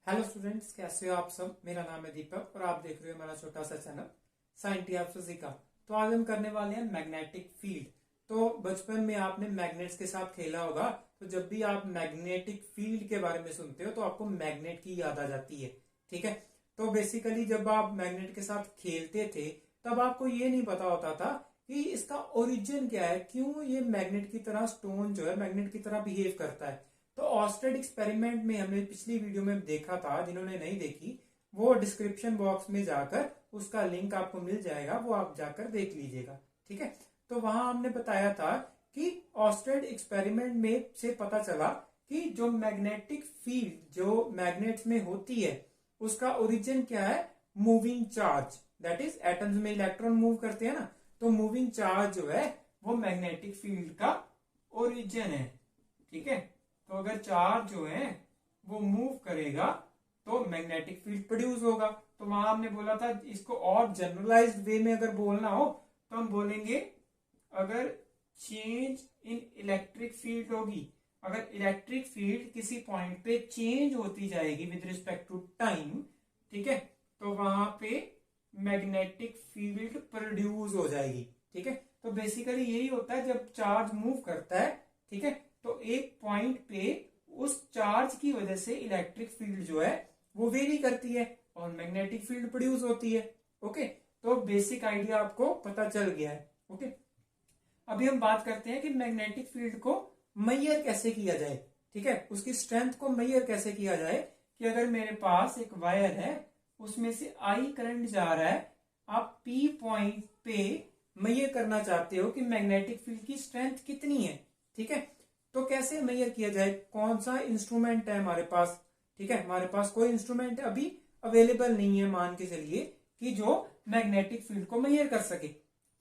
Hello students, कैसे हो आप सब। मेरा नाम है दीपक और आप देख रहे हो हमारा छोटा सा चैनल साइंटिया फिजिका। तो आज हम करने वाले हैं मैग्नेटिक फील्ड। तो बचपन में आपने मैग्नेट्स के साथ खेला होगा, तो जब भी आप मैग्नेटिक फील्ड के बारे में सुनते हो तो आपको मैग्नेट की याद आ जाती है। ठीक है, तो बेसिकली जब आप मैग्नेट के साथ खेलते थे तब आपको ये नहीं पता होता था कि इसका ओरिजिन क्या है, क्यों ये मैग्नेट की तरह स्टोन जो है मैग्नेट की तरह बिहेव करता है। तो ऑस्टेड एक्सपेरिमेंट में हमने पिछली वीडियो में देखा था, जिन्होंने नहीं देखी वो डिस्क्रिप्शन बॉक्स में जाकर उसका लिंक आपको मिल जाएगा, वो आप जाकर देख लीजिएगा। ठीक है, तो वहां हमने बताया था कि ऑस्टेड एक्सपेरिमेंट में से पता चला कि जो मैग्नेटिक फील्ड जो मैग्नेट्स में होती है उसका ओरिजिन क्या है, moving charge. That is atoms में इलेक्ट्रॉन मूव करते हैं ना, तो मूविंग चार्ज जो है वो मैग्नेटिक फील्ड का ओरिजिन है। ठीक है, तो अगर चार्ज जो है वो मूव करेगा तो मैग्नेटिक फील्ड प्रोड्यूस होगा। तो वहां हमने बोला था इसको और जनरलाइज्ड वे में अगर बोलना हो तो हम बोलेंगे अगर चेंज इन इलेक्ट्रिक फील्ड होगी, अगर इलेक्ट्रिक फील्ड किसी पॉइंट पे चेंज होती जाएगी विद रिस्पेक्ट टू टाइम, ठीक है, तो वहां पे मैग्नेटिक फील्ड प्रोड्यूस हो जाएगी। ठीक है, तो बेसिकली यही होता है जब चार्ज मूव करता है। ठीक है, तो एक पॉइंट पे उस चार्ज की वजह से इलेक्ट्रिक फील्ड जो है वो वेरी करती है और मैग्नेटिक फील्ड प्रोड्यूस होती है। ओके, तो बेसिक आइडिया आपको पता चल गया है। ओके, अभी हम बात करते हैं कि मैग्नेटिक फील्ड को मेजर कैसे किया जाए। ठीक है, उसकी स्ट्रेंथ को मेजर कैसे किया जाए कि अगर मेरे पास एक वायर है उसमें से आई करंट जा रहा है, आप पी पॉइंट पे मेजर करना चाहते हो कि मैग्नेटिक फील्ड की स्ट्रेंथ कितनी है। ठीक है, तो कैसे मेजर किया जाए, कौन सा इंस्ट्रूमेंट है हमारे पास। ठीक है, हमारे पास कोई इंस्ट्रूमेंट अभी अवेलेबल नहीं है मान के चलिए कि जो मैग्नेटिक फील्ड को मेजर कर सके।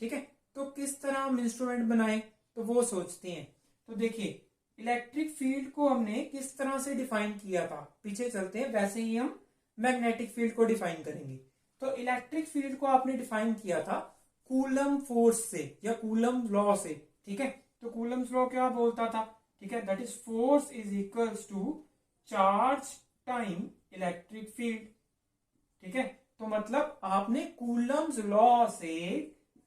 ठीक है, तो किस तरह हम इंस्ट्रूमेंट बनाए, तो वो सोचते हैं। तो देखिए इलेक्ट्रिक फील्ड को हमने किस तरह से डिफाइन किया था, पीछे चलते हैं, वैसे ही हम मैग्नेटिक फील्ड को डिफाइन करेंगे। तो इलेक्ट्रिक फील्ड को आपने डिफाइन किया था कूलम फोर्स से या कूलम लॉ से। ठीक है, तो कूलम्स लॉ क्या बोलता था, ठीक है, that is force is equals to charge time electric field. ठीक है, तो मतलब आपने कूलम्स लॉ से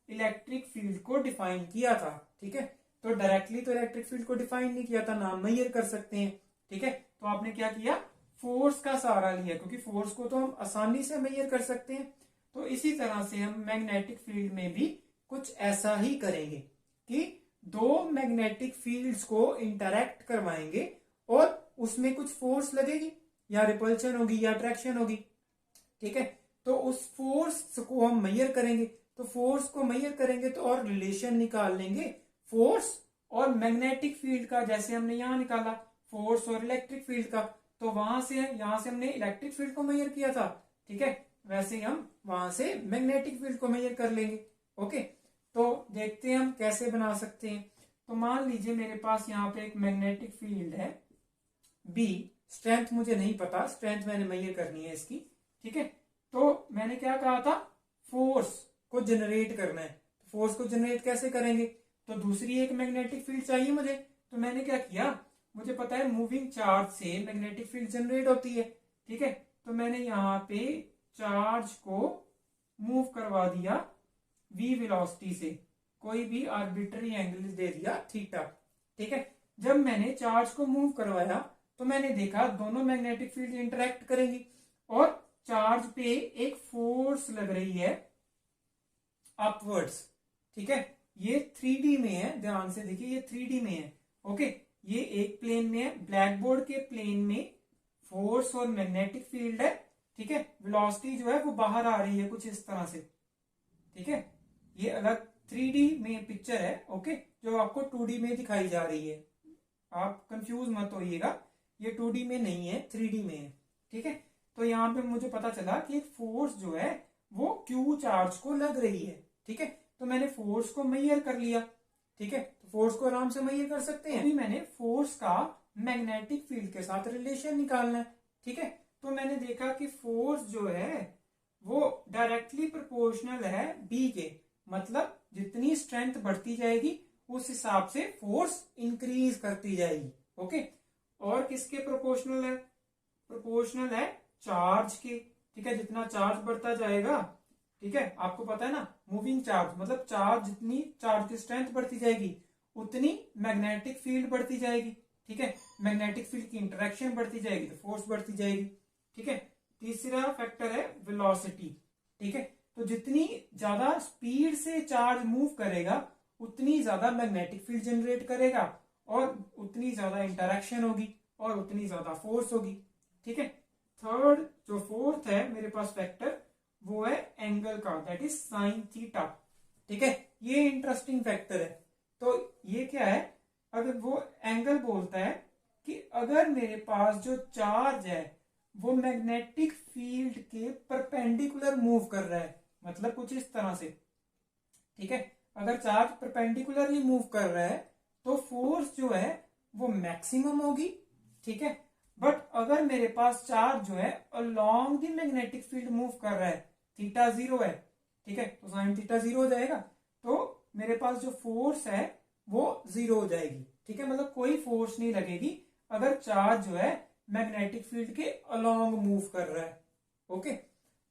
इलेक्ट्रिक फील्ड को डिफाइन किया था। ठीक है, तो डायरेक्टली तो इलेक्ट्रिक फील्ड को डिफाइन नहीं किया था, नाम मेजर कर सकते हैं। ठीक है, तो आपने क्या किया, फोर्स का सहारा लिया, क्योंकि फोर्स को तो हम आसानी से मेजर कर सकते हैं। तो इसी तरह से हम मैग्नेटिक फील्ड में भी कुछ ऐसा ही करेंगे कि दो मैग्नेटिक फील्ड्स को इंटरैक्ट करवाएंगे और उसमें कुछ फोर्स लगेगी, या रिपल्शन होगी या अट्रैक्शन होगी। ठीक है, तो उस फोर्स को हम मेजर करेंगे, तो फोर्स को मेजर करेंगे तो और रिलेशन निकाल लेंगे फोर्स और मैग्नेटिक फील्ड का, जैसे हमने यहां निकाला फोर्स और इलेक्ट्रिक फील्ड का। तो वहां से यहां से हमने इलेक्ट्रिक फील्ड को मेजर किया था। ठीक है, वैसे ही हम वहां से मैग्नेटिक फील्ड को मेजर कर लेंगे। ओके, तो देखते हैं हम कैसे बना सकते हैं। तो मान लीजिए मेरे पास यहाँ पे एक मैग्नेटिक फील्ड है बी, स्ट्रेंथ मुझे नहीं पता, स्ट्रेंथ मैंने मेजर करनी है इसकी। ठीक है, तो मैंने क्या कहा था, फोर्स को जनरेट करना है। फोर्स को जनरेट कैसे करेंगे, तो दूसरी एक मैग्नेटिक फील्ड चाहिए मुझे। तो मैंने क्या किया, मुझे पता है मूविंग चार्ज से मैग्नेटिक फील्ड जनरेट होती है। ठीक है, तो मैंने यहाँ पे चार्ज को मूव करवा दिया v वेलोसिटी से, कोई भी आर्बिट्ररी एंगल दे दिया थीटा। ठीक है, जब मैंने चार्ज को मूव करवाया तो मैंने देखा दोनों मैग्नेटिक फील्ड इंटरेक्ट करेंगी और चार्ज पे एक फोर्स लग रही है अपवर्ड्स। ठीक है, ये 3D में है, ध्यान से देखिए ये 3D में है। ओके, ये एक प्लेन में है, ब्लैक बोर्ड के प्लेन में फोर्स और मैग्नेटिक फील्ड है। ठीक है, वेलोसिटी जो है वो बाहर आ रही है कुछ इस तरह से। ठीक है, ये अलग 3D में पिक्चर है। ओके, जो आपको 2D में दिखाई जा रही है, आप कंफ्यूज मत होइएगा, ये 2D में नहीं है 3D में है। ठीक है, तो यहाँ पे मुझे पता चला कि एक फोर्स जो है वो Q चार्ज को लग रही है। ठीक है, तो मैंने फोर्स को मेजर कर लिया। ठीक है, तो फोर्स को आराम से मेजर कर सकते हैं। अभी मैंने फोर्स का मैग्नेटिक फील्ड के साथ रिलेशन निकालना है। ठीक है, तो मैंने देखा कि फोर्स जो है वो डायरेक्टली प्रोपोर्शनल है बी के, मतलब जितनी स्ट्रेंथ बढ़ती जाएगी उस हिसाब से फोर्स इंक्रीज करती जाएगी। ओके, और किसके प्रोपोर्शनल है, प्रोपोर्शनल है चार्ज के, ठीक है, जितना चार्ज बढ़ता जाएगा, ठीक है, आपको पता है ना मूविंग चार्ज मतलब चार्ज, जितनी चार्ज की स्ट्रेंथ बढ़ती जाएगी उतनी मैग्नेटिक फील्ड बढ़ती जाएगी, ठीक है, मैग्नेटिक फील्ड की इंटरेक्शन बढ़ती जाएगी तो फोर्स बढ़ती जाएगी, ठीक है। तीसरा फैक्टर है वेलोसिटी, ठीक है, तो जितनी ज्यादा स्पीड से चार्ज मूव करेगा उतनी ज्यादा मैग्नेटिक फील्ड जनरेट करेगा और उतनी ज्यादा इंटरेक्शन होगी और उतनी ज्यादा फोर्स होगी, ठीक है। थर्ड जो फोर्थ है मेरे पास फैक्टर वो है एंगल का, दैट इज साइन थीटा, ठीक है, ये इंटरेस्टिंग फैक्टर है। तो ये क्या है, अगर वो एंगल बोलता है कि अगर मेरे पास जो चार्ज है वो मैग्नेटिक फील्ड के परपेंडिकुलर मूव कर रहा है, मतलब कुछ इस तरह से, ठीक है, अगर चार्ज परपेंडिकुलरली मूव कर रहा है तो फोर्स जो है वो मैक्सिमम होगी, ठीक है। बट अगर मेरे पास चार्ज जो है along the magnetic field move कर रहा है, थीटा जीरो है, ठीक है, तो साइन थीटा जीरो हो जाएगा, तो मेरे पास जो फोर्स है वो जीरो हो जाएगी, ठीक है, मतलब कोई फोर्स नहीं लगेगी अगर चार्ज जो है मैग्नेटिक फील्ड के अलोंग मूव कर रहा है, ओके।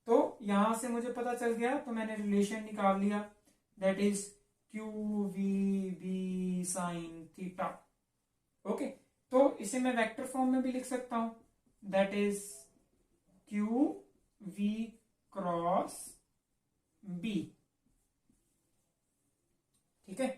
तो यहां से मुझे पता चल गया, तो मैंने रिलेशन निकाल लिया, that is Q V B sine theta, okay. तो इसे मैं वेक्टर फॉर्म में भी लिख सकता हूं, that is Q V cross B, ठीक है।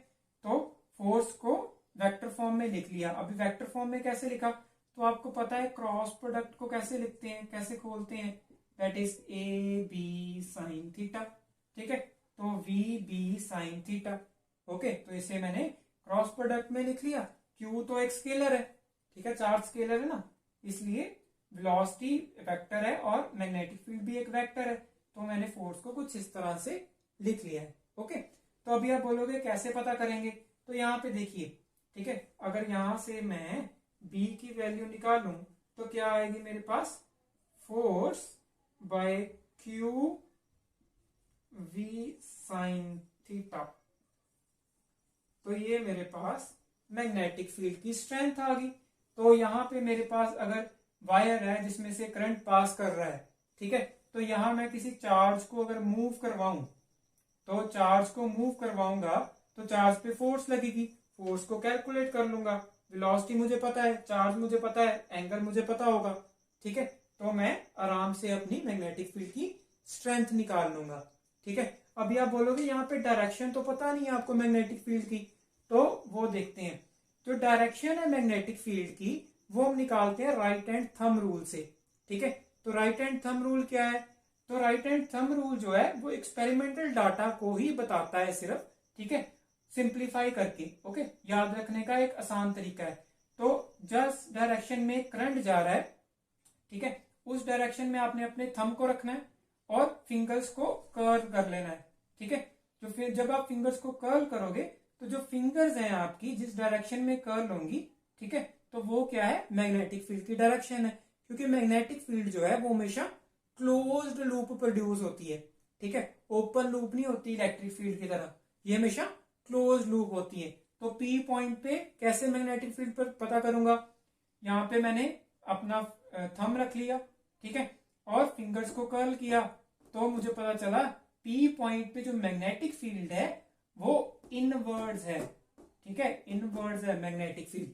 तो फोर्स को वेक्टर फॉर्म में लिख लिया। अभी वेक्टर फॉर्म में कैसे लिखा, तो आपको पता है क्रॉस प्रोडक्ट को कैसे लिखते हैं, कैसे खोलते हैं, that is A B sine theta, ठीक है, तो V B sine theta, okay. तो इसे मैंने क्रॉस प्रोडक्ट में लिख लिया। क्यू तो एक स्केलर है, ठीक है, चार्ज स्केलर है ना, इसलिए वेलोसिटी वेक्टर है और मैग्नेटिक फील्ड भी एक वेक्टर है, तो मैंने फोर्स को कुछ इस तरह से लिख लिया है, ओके। तो अभी आप बोलोगे कैसे पता करेंगे, तो यहाँ पे देखिए, ठीक है, अगर यहां से मैं B की वैल्यू निकालूं तो क्या आएगी मेरे पास, force by q v sine theta, तो ये मेरे पास मैग्नेटिक फील्ड की स्ट्रेंथ आ गई। तो यहाँ पे मेरे पास अगर वायर है जिसमें से करंट पास कर रहा है, ठीक है, तो यहां मैं किसी चार्ज को अगर मूव करवाऊं, तो चार्ज को मूव करवाऊंगा तो चार्ज पे फोर्स लगेगी, फोर्स को कैलकुलेट कर लूंगा, वेलोसिटी मुझे पता है, चार्ज मुझे पता है, एंगल मुझे पता होगा, ठीक है, तो मैं आराम से अपनी मैग्नेटिक फील्ड की स्ट्रेंथ निकाल लूंगा, ठीक है। अभी आप बोलोगे यहाँ पे डायरेक्शन तो पता नहीं है आपको मैग्नेटिक फील्ड की, तो वो देखते हैं। जो डायरेक्शन है मैग्नेटिक फील्ड की वो हम निकालते हैं राइट हैंड थंब रूल से, ठीक है। तो राइट हैंड थंब रूल क्या है, तो राइट हैंड थंब रूल जो है वो एक्सपेरिमेंटल डाटा को ही बताता है सिर्फ, ठीक है, सिंप्लीफाई करके, ओके, याद रखने का एक आसान तरीका है। तो जिस डायरेक्शन में करंट जा रहा है, ठीक है, उस डायरेक्शन में आपने अपने थंब को रखना है और फिंगर्स को कर्ल कर लेना है, ठीक है। तो फिर जब आप फिंगर्स को कर्ल करोगे तो जो फिंगर्स हैं आपकी जिस डायरेक्शन में कर्ल होंगी, ठीक है, तो वो क्या है, मैग्नेटिक फील्ड की डायरेक्शन है, क्योंकि मैग्नेटिक फील्ड जो है वो हमेशा क्लोज्ड लूप प्रोड्यूस होती है, ठीक है, ओपन लूप नहीं होती इलेक्ट्रिक फील्ड की तरह, ये हमेशा क्लोज लूप होती है। तो पी पॉइंट पे कैसे मैग्नेटिक फील्ड पर पता करूंगा, यहाँ पे मैंने अपना थंब रख लिया, ठीक है, और फिंगर्स को कर्ल किया, तो मुझे पता चला पी पॉइंट पे जो मैग्नेटिक फील्ड है वो इनवर्ड्स है, ठीक है, इनवर्ड्स है मैग्नेटिक फील्ड,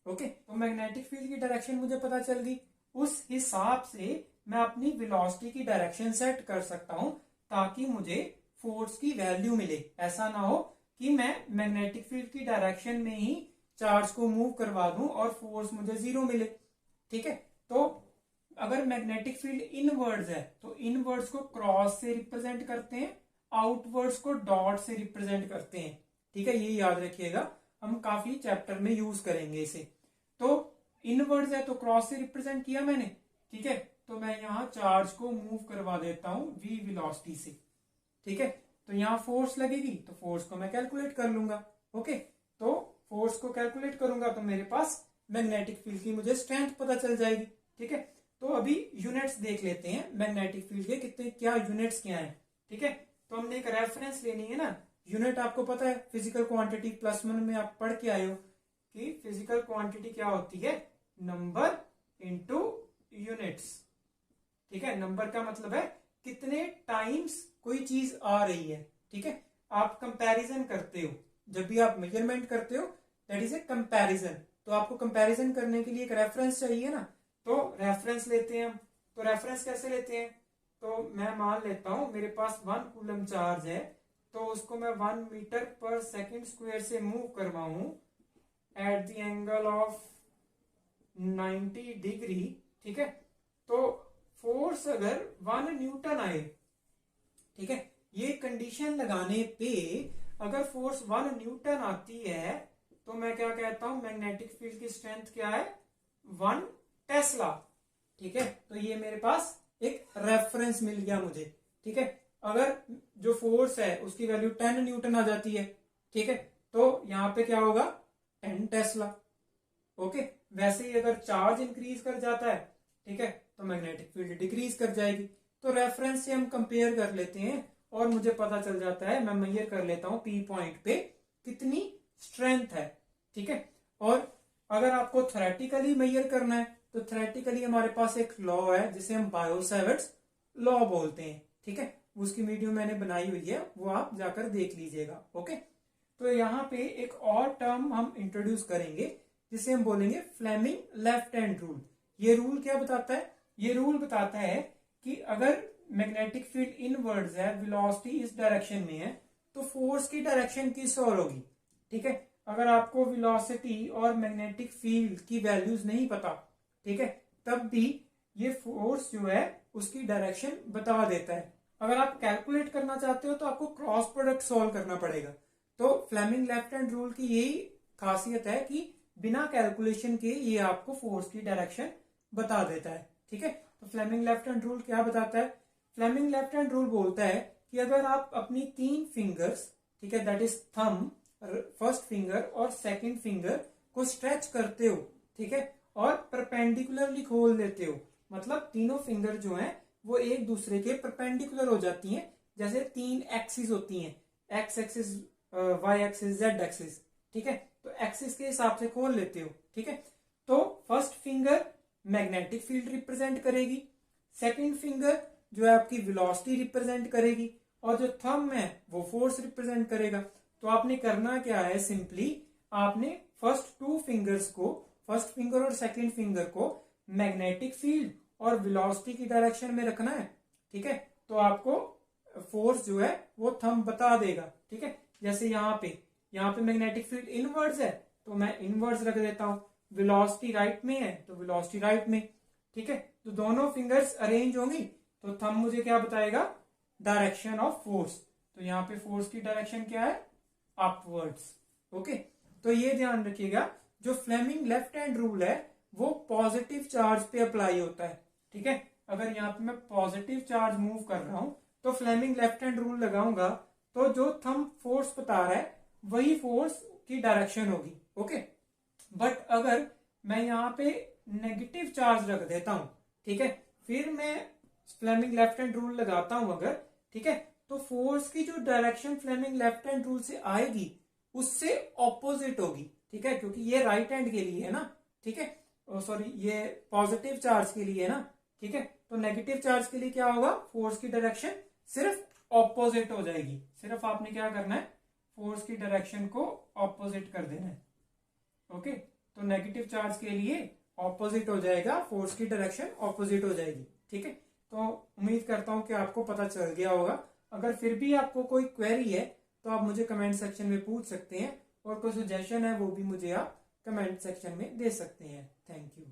ओके। तो मैग्नेटिक फील्ड की डायरेक्शन मुझे पता चल गई, उस हिसाब से मैं अपनी वेलोसिटी की डायरेक्शन सेट कर सकता हूं ताकि मुझे फोर्स की वैल्यू मिले। ऐसा ना हो कि मैं मैग्नेटिक फील्ड की डायरेक्शन में ही चार्ज को मूव करवा दूं और फोर्स मुझे जीरो मिले, ठीक है। तो अगर मैग्नेटिक फील्ड इनवर्ड्स है तो इनवर्ड्स को क्रॉस से रिप्रेजेंट करते हैं, आउटवर्ड्स को डॉट से रिप्रेजेंट करते हैं, ठीक है, ये याद रखिएगा, हम काफी चैप्टर में यूज करेंगे इसे। तो इनवर्ड्स है तो क्रॉस से रिप्रेजेंट किया मैंने, ठीक है, तो मैं यहाँ चार्ज को मूव करवा देता हूं v वेलोसिटी से, ठीक है, तो यहाँ फोर्स लगेगी तो फोर्स को मैं कैलकुलेट कर लूंगा, ओके। तो फोर्स को कैलकुलेट करूंगा तो मेरे पास मैग्नेटिक फील्ड की मुझे स्ट्रेंथ पता चल जाएगी, ठीक है। तो अभी यूनिट्स देख लेते हैं मैग्नेटिक फील्ड के, कितने क्या यूनिट्स क्या है, ठीक है। तो हमने एक रेफरेंस लेनी है ना, यूनिट आपको पता है फिजिकल क्वांटिटी +1 में आप पढ़ के आए हो कि फिजिकल क्वांटिटी क्या होती है, नंबर इनटू यूनिट्स, ठीक है, नंबर का मतलब है कितने टाइम्स कोई चीज आ रही है। ठीक है, आप कंपैरिजन करते हो, जब भी आप मेजरमेंट करते हो दैट इज ए कंपैरिजन। तो आपको कंपैरिजन करने के लिए एक रेफरेंस चाहिए ना, तो रेफरेंस लेते हैं हम। तो रेफरेंस कैसे लेते हैं, तो मैं मान लेता हूं मेरे पास 1 कूलम चार्ज है, तो उसको मैं 1 मीटर पर सेकंड स्क्वायर से मूव करवाऊं at the angle of 90 degree. ठीक है, तो फोर्स अगर 1 न्यूटन आए, ठीक है, ये कंडीशन लगाने पे अगर फोर्स 1 न्यूटन आती है तो मैं क्या कहता हूं, मैग्नेटिक फील्ड की स्ट्रेंथ क्या है, 1 टेस्ला। ठीक है, तो ये मेरे पास एक रेफरेंस मिल गया मुझे। ठीक है, अगर जो फोर्स है उसकी वैल्यू 10 न्यूटन आ जाती है, ठीक है, तो यहां पे क्या होगा, 10 टेस्ला। ओके, वैसे ही अगर चार्ज इंक्रीज कर जाता है, ठीक है, तो मैग्नेटिक फील्ड डिक्रीज कर जाएगी। तो रेफरेंस से हम कंपेयर कर लेते हैं और मुझे पता चल जाता है, मैं मेजर कर लेता हूं पी पॉइंट पे कितनी स्ट्रेंथ है। ठीक है, और अगर आपको थ्योरेटिकली मेजर करना है तो थ्योरेटिकली हमारे पास एक लॉ है जिसे हम बायो-सैवर्ट्स लॉ बोलते हैं। ठीक है, उसकी वीडियो मैंने बनाई हुई है, वो आप जाकर देख लीजिएगा। ओके, तो यहाँ पे एक और टर्म हम इंट्रोड्यूस करेंगे जिसे हम बोलेंगे फ्लेमिंग लेफ्ट हैंड रूल। ये रूल क्या बताता है, ये रूल बताता है कि अगर मैग्नेटिक फील्ड इनवर्ड्स है, वेलोसिटी इस डायरेक्शन में है, तो फोर्स की डायरेक्शन किस ओर होगी। ठीक है, अगर आपको वेलोसिटी और मैग्नेटिक फील्ड की वैल्यूज नहीं पता, ठीक है, तब भी ये फोर्स जो है उसकी डायरेक्शन बता देता है। अगर आप कैलकुलेट करना चाहते हो तो आपको क्रॉस प्रोडक्ट सॉल्व करना पड़ेगा। तो फ्लेमिंग लेफ्ट हैंड रूल की यही खासियत है कि बिना कैलकुलेशन के ये आपको फोर्स की डायरेक्शन बता देता है। ठीक है, तो फ्लेमिंग लेफ्ट हैंड रूल क्या बताता है, फ्लेमिंग लेफ्ट हैंड रूल बोलता है कि अगर आप अपनी 3 फिंगर्स, ठीक है, that is thumb, first finger और सेकंड फिंगर को स्ट्रेच करते हो, ठीक है, और परपेंडिकुलरली खोल देते हो, मतलब तीनों फिंगर जो हैं वो एक दूसरे के परपेंडिकुलर हो जाती हैं, जैसे 3 एक्सिस होती हैं, X axis, Y axis, Z axis. ठीक है, तो एक्सिस के हिसाब से खोल लेते हो। ठीक है, तो first finger magnetic field represent करेगी, सेकंड फिंगर जो है आपकी वेलोसिटी रिप्रेजेंट करेगी, और जो थंब है वो फोर्स रिप्रेजेंट करेगा। तो आपने करना क्या है, सिंपली आपने फर्स्ट 2 फिंगर्स को, फर्स्ट फिंगर और सेकंड फिंगर को मैग्नेटिक फील्ड और वेलोसिटी की डायरेक्शन में रखना है। ठीक है, तो आपको फोर्स जो है वो थंब बता देगा। ठीक है, जैसे यहाँ पे मैग्नेटिक फील्ड इनवर्ड्स है तो मैं इनवर्ड्स रख देता हूं, वेलोसिटी राइट में है तो वेलोसिटी राइट में। ठीक है, तो दोनों फिंगर्स अरेंज होंगी तो थंब मुझे क्या बताएगा, डायरेक्शन ऑफ फोर्स। तो यहाँ पे फोर्स की डायरेक्शन क्या है, अपवर्ड्स। ओके, तो ये ध्यान रखिएगा, जो फ्लेमिंग लेफ्ट हैंड रूल है वो पॉजिटिव चार्ज पे अप्लाई होता है। ठीक है, अगर यहाँ पे मैं पॉजिटिव चार्ज मूव कर रहा हूं तो फ्लेमिंग लेफ्ट हैंड रूल लगाऊंगा तो जो थंब फोर्स बता रहा है वही फोर्स की डायरेक्शन होगी। ओके, बट अगर मैं यहाँ पे नेगेटिव चार्ज रख देता हूं, ठीक है, फिर मैं फ्लेमिंग लेफ्ट हैंड रूल लगाता हूं अगर, ठीक है, तो फोर्स की जो direction Fleming left hand rule से आएगी उससे ऑपोजिट होगी। ठीक है, क्योंकि ये राइट हैंड के लिए है ना, ठीक है, सॉरी ये पॉजिटिव चार्ज के लिए है ना। ठीक है, तो नेगेटिव चार्ज के लिए क्या होगा, फोर्स की डायरेक्शन सिर्फ ऑपोजिट हो जाएगी। सिर्फ आपने क्या करना है, फोर्स की डायरेक्शन को ऑपोजिट कर देना है। ओके, तो नेगेटिव चार्ज के लिए ऑपोजिट हो जाएगा, फोर्स की डायरेक्शन ऑपोजिट हो जाएगी। ठीक है, तो उम्मीद करता हूं कि आपको पता चल गया होगा। अगर फिर भी आपको कोई क्वेरी है तो आप मुझे कमेंट सेक्शन में पूछ सकते हैं, और कोई सजेशन है वो भी मुझे आप कमेंट सेक्शन में दे सकते हैं। Thank you.